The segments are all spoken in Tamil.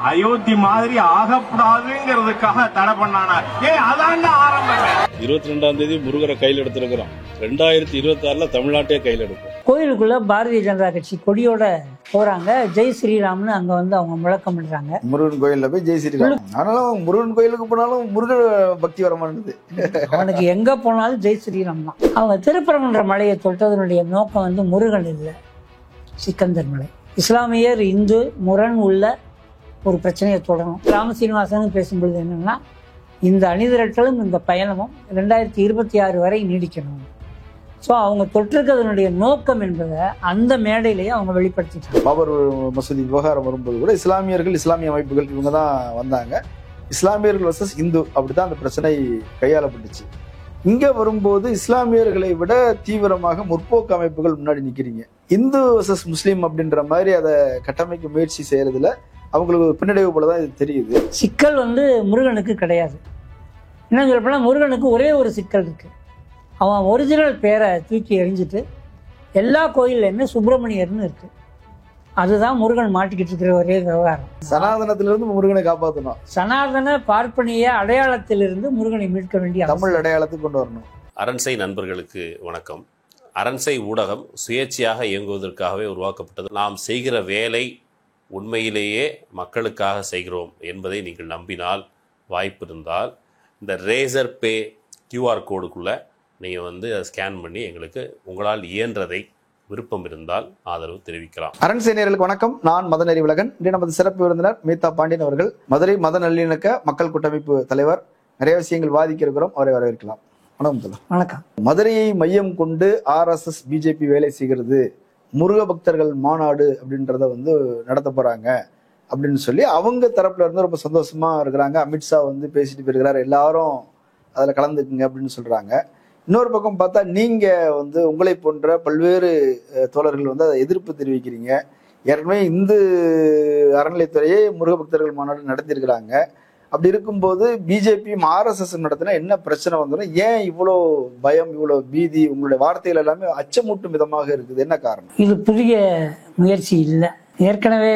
அயோத்தி மாதிரி ஆகக்கூடாதுங்கிறதுக்காக தடை பண்ணானா? அதான் ஆரம்பம். 22ஆம் தேதி முருகரை கையில் எடுத்திருக்கிறோம். 2026 தமிழ்நாட்டே கையில் எடுக்கும். கோயிலுக்குள்ள பாரதிய ஜனதா கட்சி கொடியோட போறாங்க. ஜெய் ஸ்ரீராம்னு அங்க வந்து அவங்க முழக்கம் பண்றாங்க. முருகன் கோயில்ல போய் ஜெய் ஸ்ரீராம். ஆனாலும் முருகன் கோயிலுக்கு போனாலும் முருகன் பக்தி வர மாட்டேங்குது. அவனுக்கு எங்க போனாலும் ஜெய் ஸ்ரீராம் தான். அவங்க திருப்பரங்குன்ற மலையை தொட்டதனுடைய நோக்கம் வந்து முருகன் இல்லை, சிக்கந்தர் மலை. இஸ்லாமியர் இந்து முரண் உள்ள ஒரு பிரச்சனையை தொடரும். ராமசீனிவாசன் பேசும்பொழுது என்னன்னா, இந்த அணிதிரட்டலும் இந்த பயணமும் 2026 வரை நீடிக்கணும். ஸோ அவங்க தொற்றிருக்கிறதுனுடைய நோக்கம் என்பதை அந்த மேடையிலேயே அவங்க வெளிப்படுத்திட்டாங்க. பாபர் மசூதி விவகாரம் வரும்போது கூட இஸ்லாமியர்கள், இஸ்லாமிய அமைப்புகள் இவங்க தான் வந்தாங்க. இஸ்லாமியர்கள் வர்சஸ் இந்து, அப்படிதான் அந்த பிரச்சனை கையாளப்பட்டுச்சு. இங்க வரும்போது இஸ்லாமியர்களை விட தீவிரமாக முற்போக்கு அமைப்புகள் முன்னாடி நிக்கிறீங்க. இந்து வர்சஸ் முஸ்லீம் அப்படின்ற மாதிரி அதை கட்டமைக்க முயற்சி செய்யறதுல அவங்களுக்கு பின்னடைவு போலதான் இது தெரியுது. சிக்கல் வந்து முருகனுக்கு கிடையாது. என்ன சொல்லப்போனா, முருகனுக்கு ஒரே ஒரு சிக்கல் இருக்கு. அவன் ஒரிஜினல் பேரை தூக்கி எறிஞ்சிட்டு எல்லா கோயில்லையுமே சுப்பிரமணியர்னு இருக்கு. அதுதான் முருகன் மாட்டிக்கிட்டு இருக்கிற ஒரே விவகாரம். சனாதனத்திலிருந்து முருகனை காப்பாற்றணும். சனாதன பார்ப்பனிய அடையாளத்திலிருந்து முருகனை மீட்க வேண்டிய தமிழ் அடையாளத்துக்கு கொண்டு வரணும். அரண்சை நண்பர்களுக்கு வணக்கம். அரண்சை ஊடகம் சுயேட்சையாக இயங்குவதற்காகவே உருவாக்கப்பட்டது. நாம் செய்கிற வேலை உண்மையிலேயே மக்களுக்காக செய்கிறோம் என்பதை நீங்கள் நம்பினால், வாய்ப்பு இருந்தால் இந்த ரேசர் பே QR கோடுக்குள்ளே நீங்கள் வந்து அதை ஸ்கேன் பண்ணி எங்களுக்கு உங்களால் இயன்றதை விருப்பம் இருந்தால் ஆதரவு தெரிவிக்கலாம். அரண்சை நேயர்களுக்கு வணக்கம். நான் மதன் அறிவுலகன். இன்று நமது சிறப்பு விருந்தினர் மீதா பாண்டியன் அவர்கள், மதுரை மத நல்லிணக்க மக்கள் கூட்டமைப்பு தலைவர். நிறைய விஷயங்கள் வாதிக்க இருக்கிறோம், அவரை வரவேற்கலாம். வணக்கம். வணக்கம். மதுரையை மையம் கொண்டு RSS BJP வேலை செய்கிறது, முருக பக்தர்கள் மாநாடு அப்படின்றத வந்து நடத்த போறாங்க அப்படின்னு சொல்லி அவங்க தரப்புல இருந்து ரொம்ப சந்தோஷமா இருக்கிறாங்க. அமித்ஷா வந்து பேசிட்டு போயிருக்கிறார், எல்லாரும் அதுல கலந்துக்குங்க அப்படின்னு சொல்றாங்க. இன்னொரு பக்கம் பார்த்தா நீங்க வந்து உங்களை போன்ற பல்வேறு தோழர்கள் வந்து அதை எதிர்ப்பு தெரிவிக்கிறீங்க. ஏற்கனவே இந்து அறநிலைத்துறையே முருக பக்தர்கள் மாநாடு நடத்தியிருக்கிறாங்க. அப்படி இருக்கும்போது பிஜேபியும் RSS நடத்தினா என்ன பிரச்சனை வந்துடும்? ஏன் இவ்வளோ பயம், இவ்வளோ பீதி? உங்களுடைய வார்த்தைகள் எல்லாமே அச்சமூட்டும் விதமாக இருக்குது. என்ன காரணம்? இது புதிய முயற்சி இல்லை. ஏற்கனவே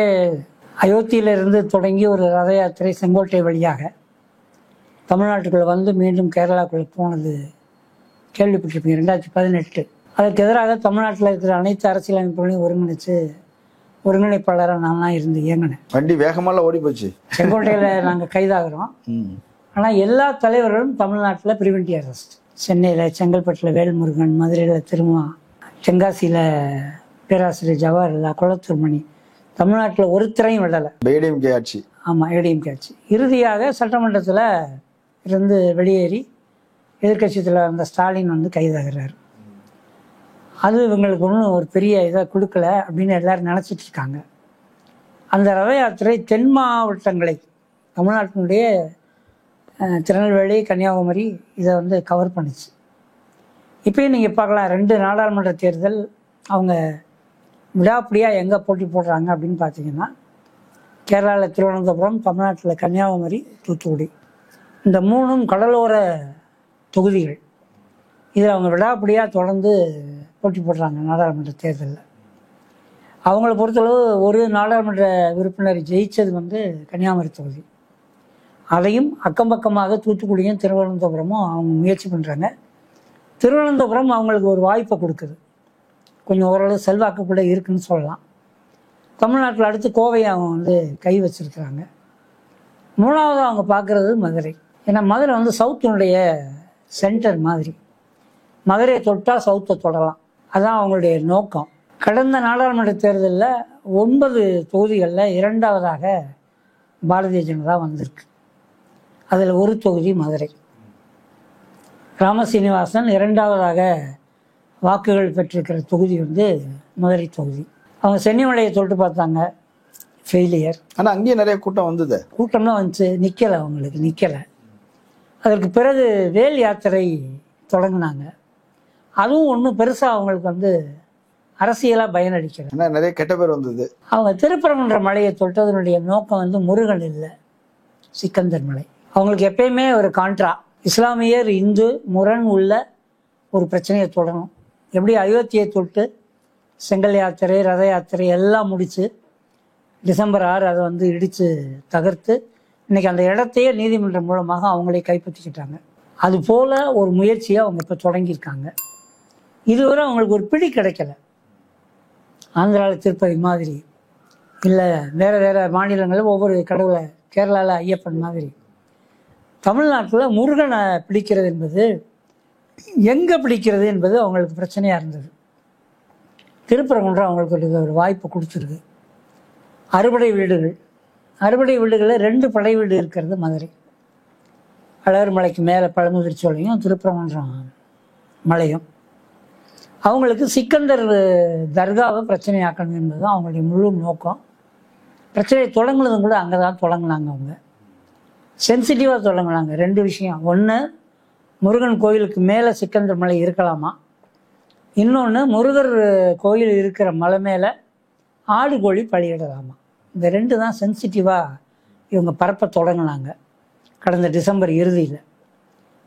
அயோத்தியிலிருந்து தொடங்கி ஒரு ரத யாத்திரை செங்கோட்டை வழியாக தமிழ்நாட்டுக்குள்ள வந்து மீண்டும் கேரளாக்குள்ள போனது கேள்விப்பட்டிருப்பீங்க. 2018 அதற்கு எதிராக தமிழ்நாட்டில் இருக்கிற அனைத்து அரசியல் அமைப்புகளையும் ஒருங்கிணைப்பாளராக நான் தான் இருந்து இயங்கினேன். வண்டி வேகமால ஓடி போச்சு. செங்கோட்டையில் நாங்கள் கைதாகிறோம். ஆனால் எல்லா தலைவர்களும் தமிழ்நாட்டில் ப்ரிவென்டிவ் அரெஸ்ட். சென்னையில் செங்கல்பட்டில் வேல்முருகன், மதுரையில் திருமா, தென்காசியில் பேராசிரியர் ஜவஹர்லா, குளத்தூர் மணி, தமிழ்நாட்டில் ஒருத்தரையும் விடலை. ஏடிஎம்கே ஆட்சி. ஆமாம், ஏடிஎம்கே ஆட்சி. இறுதியாக சட்டமன்றத்தில் இருந்து வெளியேறி எதிர்கட்சியில் இருந்த ஸ்டாலின் வந்து கைதாகிறார். அது இவங்களுக்கு ஒன்றும் ஒரு பெரிய இதை கொடுக்கல அப்படின்னு எல்லாரும் நினச்சிட்டு இருக்காங்க. அந்த ரத யாத்திரை தென் மாவட்டங்களை, தமிழ்நாட்டினுடைய திருநெல்வேலி, கன்னியாகுமரி இதை வந்து கவர் பண்ணிச்சு. இப்போயும் நீங்கள் பார்க்கலாம், 2 நாடாளுமன்ற தேர்தல் அவங்க விடாப்பிடியாக எங்கே போட்டி போடுறாங்க அப்படின்னு பார்த்தீங்கன்னா, கேரளாவில் திருவனந்தபுரம், தமிழ்நாட்டில் கன்னியாகுமரி, தூத்துக்குடி, இந்த 3ம் கடலோர தொகுதிகள். இதில் அவங்க விடாப்பிடியாக தொடர்ந்து போட்டி போடுறாங்க நாடாளுமன்ற தேர்தலில். அவங்கள பொறுத்தளவு ஒரு நாடாளுமன்ற உறுப்பினர் ஜெயித்தது வந்து கன்னியாகுமரி தொகுதி. அதையும் அக்கம் பக்கமாக தூத்துக்குடியும் திருவனந்தபுரமும் அவங்க முயற்சி பண்ணுறாங்க. திருவனந்தபுரம் அவங்களுக்கு ஒரு வாய்ப்பை கொடுக்குது, கொஞ்சம் ஓரளவு செல்வாக்கு கூட இருக்குன்னு சொல்லலாம். தமிழ்நாட்டில் அடுத்து கோவையை அவங்க வந்து கை வச்சிருக்கிறாங்க. 3வது அவங்க பார்க்குறது மதுரை. ஏன்னா மதுரை வந்து சவுத்தினுடைய சென்டர் மாதிரி. மதுரையை தொட்டால் சவுத்தை தொடலாம், அதுதான் அவங்களுடைய நோக்கம். கடந்த நாடாளுமன்ற தேர்தலில் 9 தொகுதிகளில் 2வதாக பாரதிய ஜனதா வந்திருக்கு. அதில் ஒரு தொகுதி மதுரை. ராமசீனிவாசன் 2வதாக வாக்குகள் பெற்றிருக்கிற தொகுதி வந்து மதுரை தொகுதி. அவங்க சென்னிமலையை தொட்டு பார்த்தாங்க, ஃபெயிலியர். ஆனால் அங்கேயும் நிறைய கூட்டம் வந்தது. கூட்டம்லாம் வந்துச்சு, அவங்களுக்கு நிற்கலை. அதற்கு பிறகு வேல் யாத்திரை தொடங்கினாங்க. அதுவும் ஒன்றும் பெருசாக அவங்களுக்கு வந்து அரசியலாக பயனளிக்கிறது. நிறைய கெட்ட பேர் வந்தது. அவங்க திருப்பரங்குன்ற மலையை தொட்டதனுடைய நோக்கம் வந்து முருகன் இல்லை, சிக்கந்தர் மலை. அவங்களுக்கு எப்பயுமே ஒரு கான்ட்ரா. இஸ்லாமியர் இந்து முரண் உள்ள ஒரு பிரச்சனையை தொடரும். எப்படி அயோத்தியை தொட்டு செங்கல் யாத்திரை, ரத யாத்திரை எல்லாம் முடித்து டிசம்பர் 6 அதை வந்து இடித்து தகர்த்து இன்னைக்கு அந்த இடத்தையே நீதிமன்றம் மூலமாக அவங்களே கைப்பற்றிக்கிட்டாங்க. அது போல ஒரு முயற்சியை அவங்க இப்போ தொடங்கியிருக்காங்க. இதுவரை அவங்களுக்கு ஒரு பிடி கிடைக்கல. ஆந்திராவில் திருப்பதி மாதிரி இல்லை வேறு மாநிலங்களில் ஒவ்வொரு கடவுளை, கேரளாவில் ஐயப்பன் மாதிரி, தமிழ்நாட்டில் முருகனை பிடிக்கிறது என்பது எங்கே பிடிக்கிறது என்பது அவங்களுக்கு பிரச்சனையாக இருந்தது. திருப்பரங்குன்றம் அவங்களுக்கு ஒரு வாய்ப்பு கொடுத்துருக்கு. அறுபடை வீடுகளில் 2 படை வீடு இருக்கிறது மதுரை. அழகர் மலைக்கு மேலே பழமுதிர்ச்சோலையும் திருப்பரங்குன்றம் மலையும். அவங்களுக்கு சிக்கந்தர் தர்காவை பிரச்சனையாக்கணும் என்பது தான் அவங்களுடைய முழு நோக்கம். பிரச்சனையை தொடங்குனதும் கூட அங்கே தான் தொடங்கினாங்க. அவங்க சென்சிட்டிவாக தொடங்கினாங்க. 2 விஷயம். ஒன்று, முருகன் கோயிலுக்கு மேலே சிக்கந்தர் மலை இருக்கலாமா. இன்னொன்று, முருகர் கோயில் இருக்கிற மலை மேலே ஆடு கோழி பலியிடலாமா. இந்த 2 தான் சென்சிட்டிவாக இவங்க பரப்ப தொடங்கினாங்க கடந்த டிசம்பர் இறுதியில்.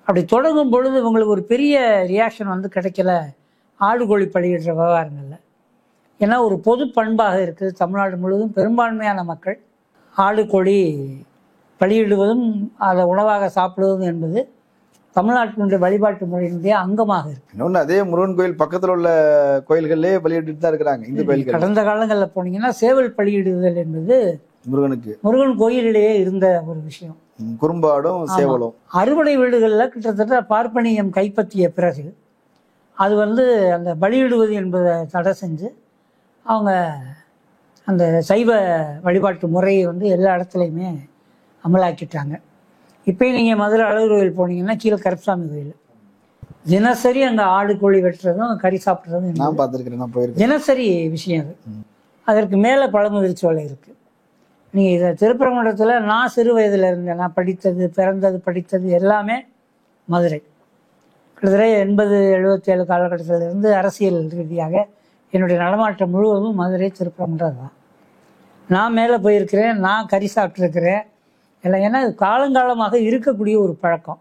அப்படி தொடங்கும் பொழுது இவங்களுக்கு ஒரு பெரிய ரியாக்ஷன் வந்து கிடைக்கல ஆடு கோழி பலியிடுற விவகாரங்களில். ஏன்னா ஒரு பொது பண்பாக இருக்குது. தமிழ்நாடு முழுவதும் பெரும்பான்மையான மக்கள் ஆடு கோழி பலியிடுவதும் அதை உணவாக சாப்பிடுவதும் என்பது தமிழ்நாட்டினுடைய வழிபாட்டு முறையினுடைய அங்கமாக இருக்கு. இன்னொன்று, அதே முருகன் கோயில் பக்கத்தில் உள்ள கோயில்களே பலியிட்டு தான் இருக்கிறாங்க. இந்த கோயில்கள் கடந்த காலங்களில் போனீங்கன்னா சேவல் பலியிடுதல் என்பது முருகன் கோயிலிலேயே இருந்த ஒரு விஷயம். குறும்பாடும் சேவலும். அறுபடை வீடுகளில் கிட்டத்தட்ட பார்ப்பனியம் கைப்பற்றிய பிறகு அது வந்து அந்த பலியிடுவது என்பதை தடை செஞ்சு அவங்க அந்த சைவ வழிபாட்டு முறையை வந்து எல்லா இடத்துலையுமே அமலாக்கிட்டாங்க. இப்போயும் நீங்கள் மதுரை அழகர் கோயில் போனீங்கன்னா கீழே கருப்பசாமி கோயில் தினசரி அங்கே ஆடு கோழி வெட்டுறதும் கறி சாப்பிட்றதும் நான் பார்த்துருக்கிறேன், நான் போயிருக்கேன். தினசரி விஷயம் அது. அதற்கு மேலே பழமுதிர்ச்சோலை இருக்குது. நீங்கள் இதை திருப்பரங்குன்றத்தில் நான் சிறு வயதில் இருந்தேன். நான் படித்தது எல்லாமே மதுரை. கிட்டத்தட்ட 80-77 காலகட்டத்திலிருந்து அரசியல் ரீதியாக என்னுடைய நடமாட்டம் முழுவதும் மதுரை திருப்பரங்குன்றம் தான். நான் மேலே போயிருக்கிறேன், நான் கறி சாப்பிட்ருக்கிறேன் எல்லாம். ஏன்னா இது காலங்காலமாக இருக்கக்கூடிய ஒரு பழக்கம்.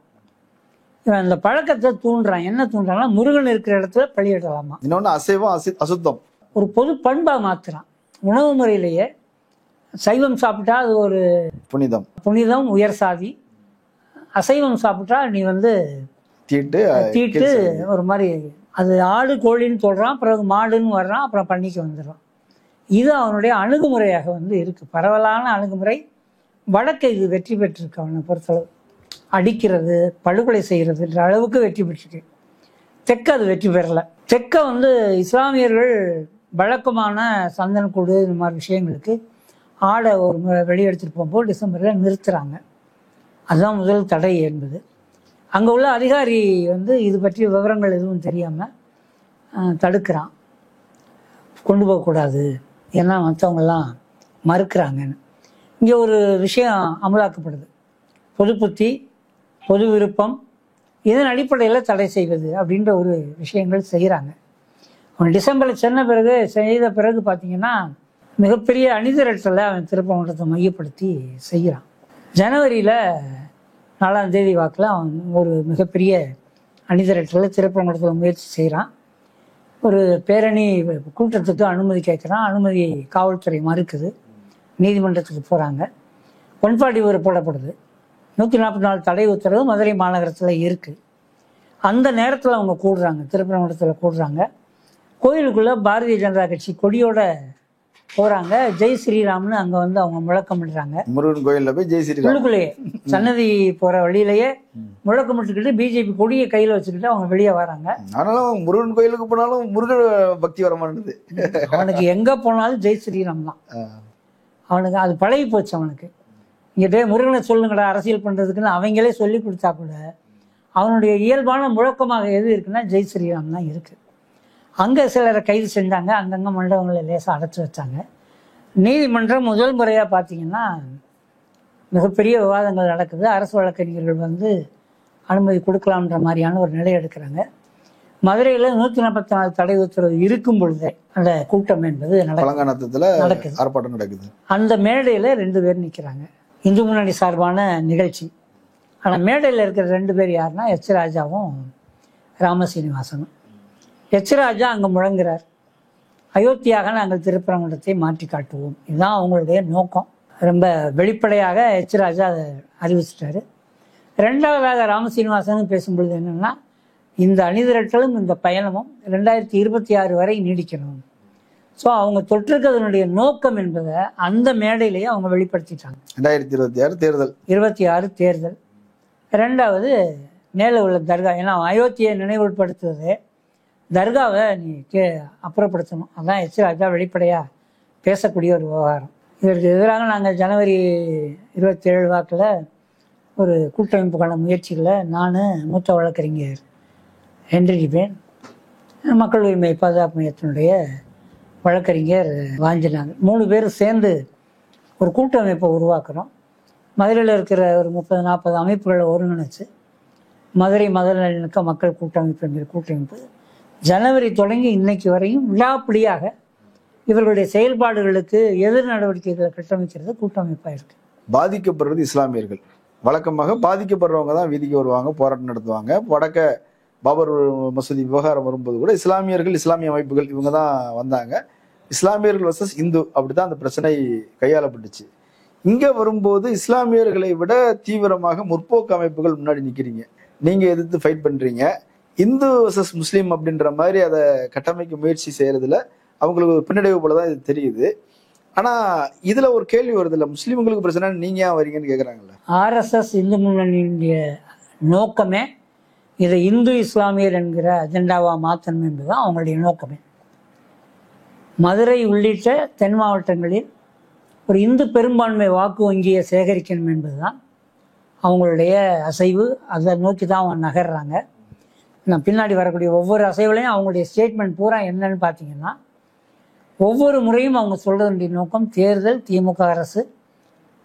இவன் அந்த பழக்கத்தை தூண்டுறான். என்ன தூண்டுறான்னா, முருகன் இருக்கிற இடத்துல பலியிடலாமா. இன்னொன்று, அசைவம் அசுத்தம் ஒரு பொது பண்பாக மாற்றுறான். உணவு முறையிலேயே சைவம் சாப்பிட்டா அது ஒரு புனிதம், உயர் சாதி. அசைவம் சாப்பிட்டா நீ வந்து தீட்டு ஒரு மாதிரி. அது ஆடு கோழின்னு சொல்கிறான், பிறகு மாடுன்னு வர்றான், அப்புறம் பண்ணிக்கு வந்துடுறான். இது அவனுடைய அணுகுமுறையாக வந்து இருக்குது. பரவலான அணுகுமுறை. வடக்கை இது வெற்றி பெற்றிருக்கு. அவனை பொறுத்தளவு அடிக்கிறது, படுகொலை செய்கிறதுன்ற அளவுக்கு வெற்றி பெற்றிருக்கு. தெற்க அது வெற்றி பெறலை. தெற்க வந்து இஸ்லாமியர்கள் வழக்கமான சந்தனக்கூடு இந்த மாதிரி விஷயங்களுக்கு ஆடை ஒரு வெளியெடுத்துட்டு போகும்போது டிசம்பரில் நிறுத்துகிறாங்க. அதுதான் முதல் தடை என்பது. அங்கே உள்ள அதிகாரி வந்து இது பற்றிய விவரங்கள் எதுவும் தெரியாமல் தடுக்கிறான். கொண்டு போகக்கூடாது, ஏன்னா மற்றவங்கெல்லாம் மறுக்கிறாங்கன்னு. இங்கே ஒரு விஷயம் அமலாக்கப்படுது. பொது புத்தி, பொது விருப்பம், இதன் அடிப்படையில் தடை செய்வது அப்படின்ற ஒரு விஷயங்கள் செய்கிறாங்க. அவன் டிசம்பரில் செய்த பிறகு பார்த்தீங்கன்னா மிகப்பெரிய அணிதிரட்டலை அவன் திருப்பரங்குன்றத்தை மையப்படுத்தி செய்கிறான். ஜனவரியில் 4ஆம் தேதி வாக்கில் அவன் ஒரு மிகப்பெரிய அணிதிரட்டலை திருப்பரங்குன்றத்தில் முயற்சி செய்கிறான். ஒரு பேரணி கூட்டத்துக்கு அனுமதி கேட்குறான். அனுமதி காவல்துறை மறுக்குது. நீதிமன்றத்துக்கு போகிறாங்க. 144 போடப்படுது. 144 தடை உத்தரவு மதுரை மாநகரத்தில் இருக்குது. அந்த நேரத்தில் அவங்க கூடுறாங்க, திருப்பரங்குன்றத்தில் கூடுறாங்க. கோயிலுக்குள்ளே பாரதிய ஜனதா கட்சி கொடியோட போகிறாங்க. ஜெய் ஸ்ரீராம்னு அங்கே வந்து அவங்க முழக்கமிடுறாங்க. முருகன் கோயிலில் போய் ஜெய் ஸ்ரீராம் உள்ளுக்குள்ளேயே சன்னதி போகிற வழியிலேயே முழக்கமிட்டுக்கிட்டு பிஜேபி கொடியை கையில் வச்சுக்கிட்டு அவங்க வெளியே வராங்க. ஆனாலும் முருகன் கோயிலுக்கு போனாலும் முருகன் பக்தி வர மாட்டேங்குது. அவனுக்கு எங்கே போனாலும் ஜெய் ஸ்ரீராம் தான். அவனுக்கு அது பழகி போச்சு. அவனுக்கு இங்கே முருகனை சொல்லுங்கடா அரசியல் பண்ணுறதுக்குன்னு அவங்களே சொல்லி கொடுத்தா கூட அவனுடைய இயல்பான முழக்கமாக எது இருக்குன்னா ஜெய் ஸ்ரீராம் தான் இருக்குது. அங்கே சிலரை கைது செஞ்சாங்க. அங்கங்கே மண்டபங்களை லேசாக அடைச்சி வச்சாங்க. நீதிமன்றம் முதல் முறையாக பார்த்தீங்கன்னா மிகப்பெரிய விவாதங்கள் நடக்குது. அரசு வழக்கறிஞர்கள் வந்து அனுமதி கொடுக்கலாம்ன்ற மாதிரியான ஒரு நிலை எடுக்கிறாங்க. மதுரையில் 144 தடை உத்தரவு இருக்கும் பொழுதே அந்த கூட்டம் என்பது நடக்குது. அந்த மேடையில் 2 பேர் நிற்கிறாங்க. இந்து முன்னணி சார்பான நிகழ்ச்சி. ஆனால் மேடையில் இருக்கிற 2 பேர் யாருன்னா எச் ராஜாவும் ராமசீனிவாசனும். எச் ராஜா அங்கே முழங்குறார். அயோத்தியாக நாங்கள் திருப்பரங்குன்றத்தை மாற்றி காட்டுவோம். இதுதான் அவங்களுடைய நோக்கம். ரொம்ப வெளிப்படையாக எச் ராஜா அதை அறிவிச்சிட்டாரு. ரெண்டாவதாக ராமசீனிவாசனும் பேசும்பொழுது என்னென்னா, இந்த அணிதிரட்டலும் இந்த பயணமும் 2026 வரை நீடிக்கணும். ஸோ அவங்க தொற்றுக்கிறதுனுடைய நோக்கம் என்பதை அந்த மேடையிலேயே அவங்க வெளிப்படுத்திட்டாங்க. 2026 தேர்தல். ரெண்டாவது மேலே உள்ள தர்கா, ஏன்னா அயோத்தியை நினைவுபடுத்துவது தர்காவை நீ அப்புறப்படுத்தணும். அதான் எச் ராஜா வெளிப்படையாக பேசக்கூடிய ஒரு விவகாரம். இதற்கு எதிராக நாங்கள் ஜனவரி 27 வாக்கில் ஒரு கூட்டமைப்புக்கான முயற்சிகளை நான், மூத்த வழக்கறிஞர் ஹென்றி டிபேன், மக்கள் உரிமை பாதுகாப்பு மையத்தினுடைய வழக்கறிஞர் வாஞ்சினாங்க, 3 பேரும் சேர்ந்து ஒரு கூட்டமைப்பை உருவாக்குறோம். மதுரையில் இருக்கிற ஒரு 30-40 அமைப்புகளை ஒருங்கிணைச்சு மதுரை மதுநலனுக்க மக்கள் கூட்டமைப்பு என்கிற கூட்டமைப்பு ஜனவரி தொடங்கி இன்னைக்கு வரையும் விழாப்படியாக இவர்களுடைய செயல்பாடுகளுக்கு எதிர் நடவடிக்கைகளை கட்டமைக்கிறது கூட்டமைப்பாக இருக்கு. பாதிக்கப்படுறது இஸ்லாமியர்கள். வழக்கமாக பாதிக்கப்படுறவங்க தான் வீதிக்கு வருவாங்க, போராட்டம் நடத்துவாங்க. வடக்க பாபர் மசூதி விவகாரம் வரும்போது கூட இஸ்லாமியர்கள், இஸ்லாமிய அமைப்புகள் இவங்க தான் வந்தாங்க. இஸ்லாமியர்கள் வர்சஸ் இந்து, அப்படிதான் அந்த பிரச்சனை கையாளப்பட்டுச்சு. இங்க வரும்போது இஸ்லாமியர்களை விட தீவிரமாக முற்போக்கு அமைப்புகள் முன்னாடி நிக்கிறீங்க, நீங்க எதிர்த்து ஃபைட் பண்றீங்க. இந்து வர்சஸ் முஸ்லீம் அப்படின்ற மாதிரி அதை கட்டமைக்க முயற்சி செய்யறதுல அவங்களுக்கு ஒரு பின்னடைவு போலதான் இது தெரியுது. ஆனா இதுல ஒரு கேள்வி வருது இல்ல, முஸ்லீம்களுக்கு பிரச்சனை, நீங்க ஏன் வரீங்கன்னு கேக்குறாங்கல்ல. RSS இந்து முன்னணியினுடைய நோக்கமே இதை இந்து இஸ்லாமியர் என்கிற அஜெண்டாவா மாற்றணும் என்பதுதான் அவங்களுடைய நோக்கமே. மதுரை உள்ளிட்ட தென் மாவட்டங்களில் ஒரு இந்து பெரும்பான்மை வாக்கு வங்கியை சேகரிக்கணும் என்பதுதான் அவங்களுடைய அசைவு. அதை நோக்கி தான் அவங்க நகர்றாங்க. நான் பின்னாடி வரக்கூடிய ஒவ்வொரு அசைவுலையும் அவங்களுடைய ஸ்டேட்மெண்ட் பூரா என்னன்னு பார்த்தீங்கன்னா, ஒவ்வொரு முறையும் அவங்க சொல்றதுடைய நோக்கம் தேர்தல், திமுக அரசு,